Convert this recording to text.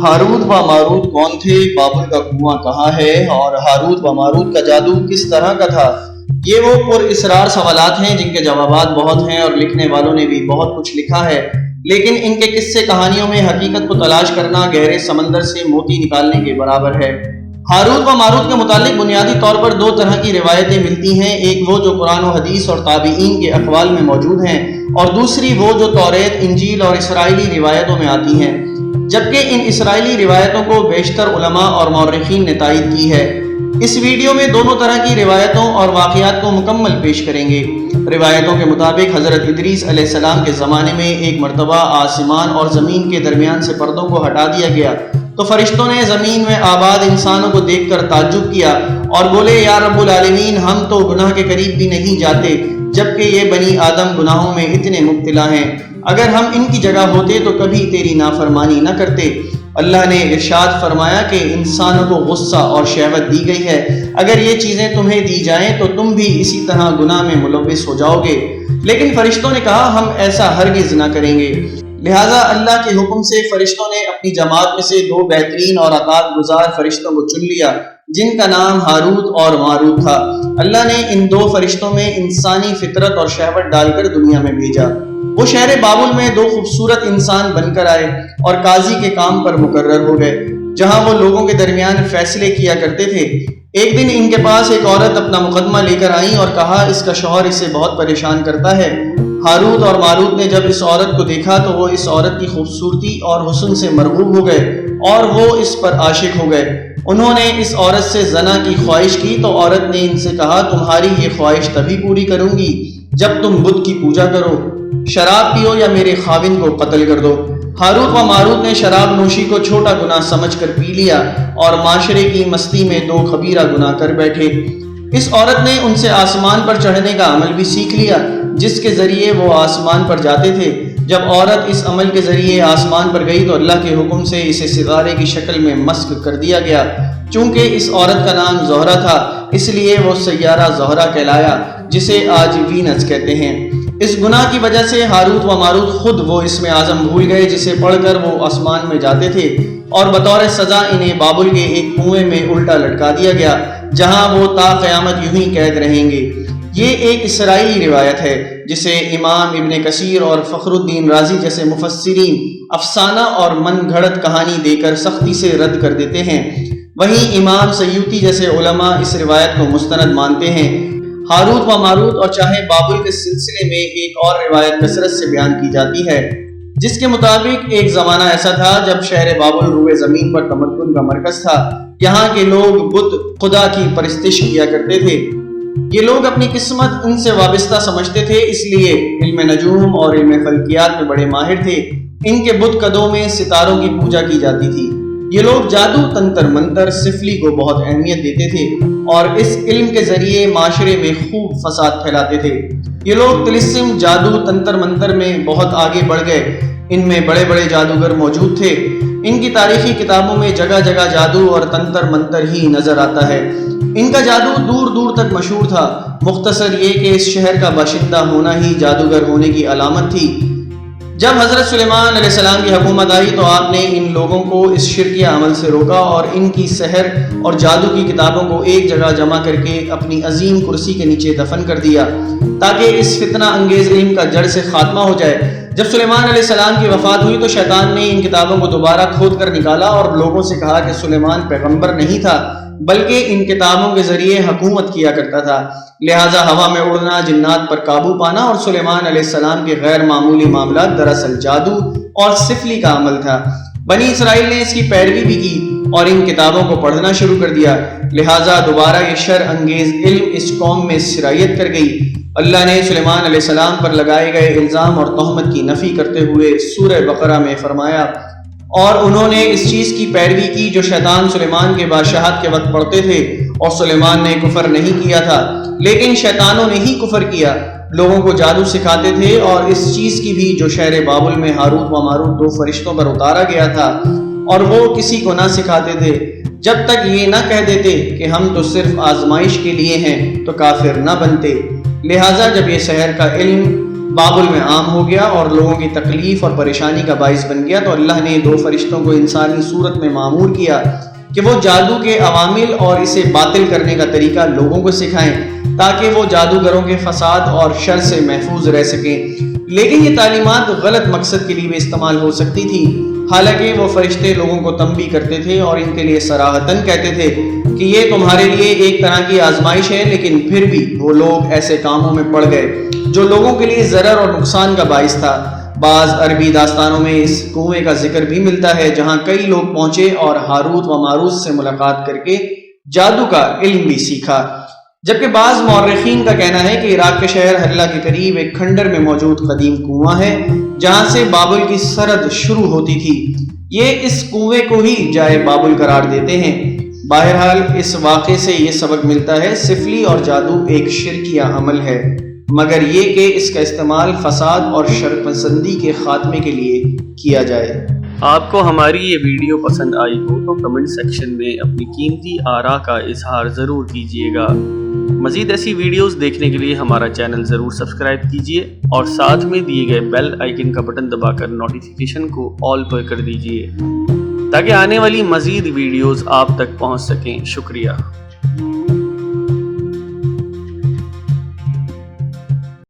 Harut و ماروت کون تھے؟ بابل کا کنواں کہاں ہے؟ اور ہاروت و ماروت کا جادو کس طرح کا تھا؟ یہ وہ پر اسرار سوالات ہیں جن کے جوابات بہت ہیں اور لکھنے والوں نے بھی بہت کچھ لکھا ہے، لیکن ان کے قصے کہانیوں میں حقیقت کو تلاش کرنا گہرے سمندر سے موتی نکالنے کے برابر ہے۔ ہاروت و ماروت کے متعلق بنیادی طور پر دو طرح کی روایتیں ملتی ہیں، ایک وہ جو قرآن و حدیث اور تابعین کے اقوال میں موجود ہیں، اور دوسری وہ جو توریت، انجیل اور اسرائیلی روایتوں میں آتی ہیں، جبکہ ان اسرائیلی روایتوں کو بیشتر علماء اور مورخین نے تائید کی ہے۔ اس ویڈیو میں دونوں طرح کی روایتوں اور واقعات کو مکمل پیش کریں گے۔ روایتوں کے مطابق حضرت ادریس علیہ السلام کے زمانے میں ایک مرتبہ آسمان اور زمین کے درمیان سے پردوں کو ہٹا دیا گیا تو فرشتوں نے زمین میں آباد انسانوں کو دیکھ کر تعجب کیا اور بولے، یا رب العالمین، ہم تو گناہ کے قریب بھی نہیں جاتے، جبکہ یہ بنی آدم گناہوں میں اتنے مبتلا ہیں۔ اگر ہم ان کی جگہ ہوتے تو کبھی تیری نافرمانی نہ کرتے۔ اللہ نے ارشاد فرمایا کہ انسانوں کو غصہ اور شہوت دی گئی ہے، اگر یہ چیزیں تمہیں دی جائیں تو تم بھی اسی طرح گناہ میں ملوث ہو جاؤ گے، لیکن فرشتوں نے کہا ہم ایسا ہرگز نہ کریں گے۔ لہٰذا اللہ کے حکم سے فرشتوں نے اپنی جماعت میں سے دو بہترین اور اطاعت گزار فرشتوں کو چن لیا جن کا نام ہاروت اور ماروت تھا۔ اللہ نے ان دو فرشتوں میں انسانی فطرت اور شہوت ڈال کر دنیا میں بھیجا۔ وہ شہر بابل میں دو خوبصورت انسان بن کر آئے اور قاضی کے کام پر مقرر ہو گئے، جہاں وہ لوگوں کے درمیان فیصلے کیا کرتے تھے۔ ایک دن ان کے پاس ایک عورت اپنا مقدمہ لے کر آئی اور کہا اس کا شوہر اسے بہت پریشان کرتا ہے۔ ہاروت اور ماروت نے جب اس عورت کو دیکھا تو وہ اس عورت کی خوبصورتی اور حسن سے مرغوب ہو گئے اور وہ اس پر عاشق ہو گئے۔ انہوں نے اس عورت سے زنا کی خواہش کی تو عورت نے ان سے کہا، تمہاری یہ خواہش تبھی پوری کروں گی جب تم بت کی پوجا کرو، شراب پیو یا میرے خاوند کو قتل کر دو۔ ہاروت و ماروت نے شراب نوشی کو چھوٹا گناہ سمجھ کر پی لیا اور معاشرے کی مستی میں دو کبیرہ گناہ کر بیٹھے۔ اس عورت نے ان سے آسمان پر چڑھنے کا عمل بھی سیکھ لیا جس کے ذریعے وہ آسمان پر جاتے تھے۔ جب عورت اس عمل کے ذریعے آسمان پر گئی تو اللہ کے حکم سے اسے ستارے کی شکل میں مسخ کر دیا گیا۔ چونکہ اس عورت کا نام زہرہ تھا اس لیے وہ سیارہ زہرہ کہلایا، جسے آج وینس کہتے ہیں۔ اس گناہ کی وجہ سے ہاروت و ماروت خود وہ اسم اعظم بھول گئے جسے پڑھ کر وہ آسمان میں جاتے تھے، اور بطور سزا انہیں بابل کے ایک کنویں میں الٹا لٹکا دیا گیا جہاں وہ تا قیامت یوں ہی قید رہیں گے۔ یہ ایک اسرائیلی روایت ہے جسے امام ابن کثیر اور فخر الدین رازی جیسے مفسرین افسانہ اور من گھڑت کہانی دے کر سختی سے رد کر دیتے ہیں۔ وہیں امام سیوطی جیسے علماء اس روایت کو مستند مانتے ہیں۔ ہاروت و ماروت اور چاہے بابل کے سلسلے میں ایک اور روایت کثرت سے بیان کی جاتی ہے جس کے مطابق ایک زمانہ ایسا تھا جب شہر بابل روئے زمین پر تمدن کا مرکز تھا۔ یہاں کے لوگ بت خدا کی پرستش کیا کرتے تھے۔ یہ لوگ اپنی قسمت ان سے وابستہ سمجھتے تھے، اس لیے علم نجوم اور علم فلکیات میں بڑے ماہر تھے۔ ان کے بت قدوں میں ستاروں کی پوجا کی جاتی تھی۔ یہ لوگ جادو، تنتر منتر، سفلی کو بہت اہمیت دیتے تھے اور اس علم کے ذریعے معاشرے میں خوب فساد پھیلاتے تھے۔ یہ لوگ طلسم، جادو، تنتر منتر میں بہت آگے بڑھ گئے۔ ان میں بڑے بڑے جادوگر موجود تھے۔ ان کی تاریخی کتابوں میں جگہ جگہ جادو اور تنتر منتر ہی نظر آتا ہے۔ ان کا جادو دور دور تک مشہور تھا۔ مختصر یہ کہ اس شہر کا باشندہ ہونا ہی جادوگر ہونے کی علامت تھی۔ جب حضرت سلیمان علیہ السلام کی حکومت آئی تو آپ نے ان لوگوں کو اس شرکیہ عمل سے روکا اور ان کی سحر اور جادو کی کتابوں کو ایک جگہ جمع کر کے اپنی عظیم کرسی کے نیچے دفن کر دیا تاکہ اس فتنہ انگیز علم کا جڑ سے خاتمہ ہو جائے۔ جب سلیمان علیہ السلام کی وفات ہوئی تو شیطان نے ان کتابوں کو دوبارہ کھود کر نکالا اور لوگوں سے کہا کہ سلیمان پیغمبر نہیں تھا بلکہ ان کتابوں کے ذریعے حکومت کیا کرتا تھا، لہٰذا ہوا میں اڑنا، جنات پر قابو پانا اور سلیمان علیہ السلام کے غیر معمولی معاملات دراصل جادو اور سفلی کا عمل تھا۔ بنی اسرائیل نے اس کی پیروی بھی کی اور ان کتابوں کو پڑھنا شروع کر دیا، لہٰذا دوبارہ یہ شر انگیز علم اس قوم میں سرایت کر گئی۔ اللہ نے سلیمان علیہ السلام پر لگائے گئے الزام اور تہمت کی نفی کرتے ہوئے سورہ بقرہ میں فرمایا، اور انہوں نے اس چیز کی پیروی کی جو شیطان سلیمان کے بادشاہت کے وقت پڑھتے تھے، اور سلیمان نے کفر نہیں کیا تھا لیکن شیطانوں نے ہی کفر کیا۔ لوگوں کو جادو سکھاتے تھے اور اس چیز کی بھی جو شہر بابل میں ہاروت و ماروت دو فرشتوں پر اتارا گیا تھا، اور وہ کسی کو نہ سکھاتے تھے جب تک یہ نہ کہہ دیتے کہ ہم تو صرف آزمائش کے لیے ہیں تو کافر نہ بنتے۔ لہٰذا جب یہ سحر کا علم بابل میں عام ہو گیا اور لوگوں کی تکلیف اور پریشانی کا باعث بن گیا، تو اللہ نے 2 فرشتوں کو انسانی صورت میں مامور کیا کہ وہ جادو کے عوامل اور اسے باطل کرنے کا طریقہ لوگوں کو سکھائیں تاکہ وہ جادوگروں کے فساد اور شر سے محفوظ رہ سکیں۔ لیکن یہ تعلیمات غلط مقصد کے لیے بھی استعمال ہو سکتی تھی، حالانکہ وہ فرشتے لوگوں کو تنبیہ کرتے تھے اور ان کے لیے صراحتاً کہتے تھے کہ یہ تمہارے لیے ایک طرح کی آزمائش ہے، لیکن پھر بھی وہ لوگ ایسے کاموں میں پڑ گئے جو لوگوں کے لیے ضرر اور نقصان کا باعث تھا۔ بعض عربی داستانوں میں اس کنویں کا ذکر بھی ملتا ہے جہاں کئی لوگ پہنچے اور ہاروت و ماروت سے ملاقات کر کے جادو کا علم بھی سیکھا، جبکہ بعض مورخین کا کہنا ہے کہ عراق کے شہر حلہ کے قریب ایک کھنڈر میں موجود قدیم کنواں ہے جہاں سے بابل کی سرد شروع ہوتی تھی۔ یہ اس کنویں کو ہی جائے بابل قرار دیتے ہیں۔ بہرحال اس واقعے سے یہ سبق ملتا ہے سفلی اور جادو ایک شرکیہ عمل ہے، مگر یہ کہ اس کا استعمال فساد اور شر پسندی کے خاتمے کے لیے کیا جائے۔ آپ کو ہماری یہ ویڈیو پسند آئی ہو تو کمنٹ سیکشن میں اپنی قیمتی آراء کا اظہار ضرور کیجیے گا۔ مزید ایسی ویڈیوز دیکھنے کے لیے ہمارا چینل ضرور سبسکرائب کیجیے اور ساتھ میں دیے گئے بیل آئیکن کا بٹن دبا کر نوٹیفیکیشن کو آل پر کر دیجیے تاکہ آنے والی مزید ویڈیوز آپ تک پہنچ سکیں۔ شکریہ۔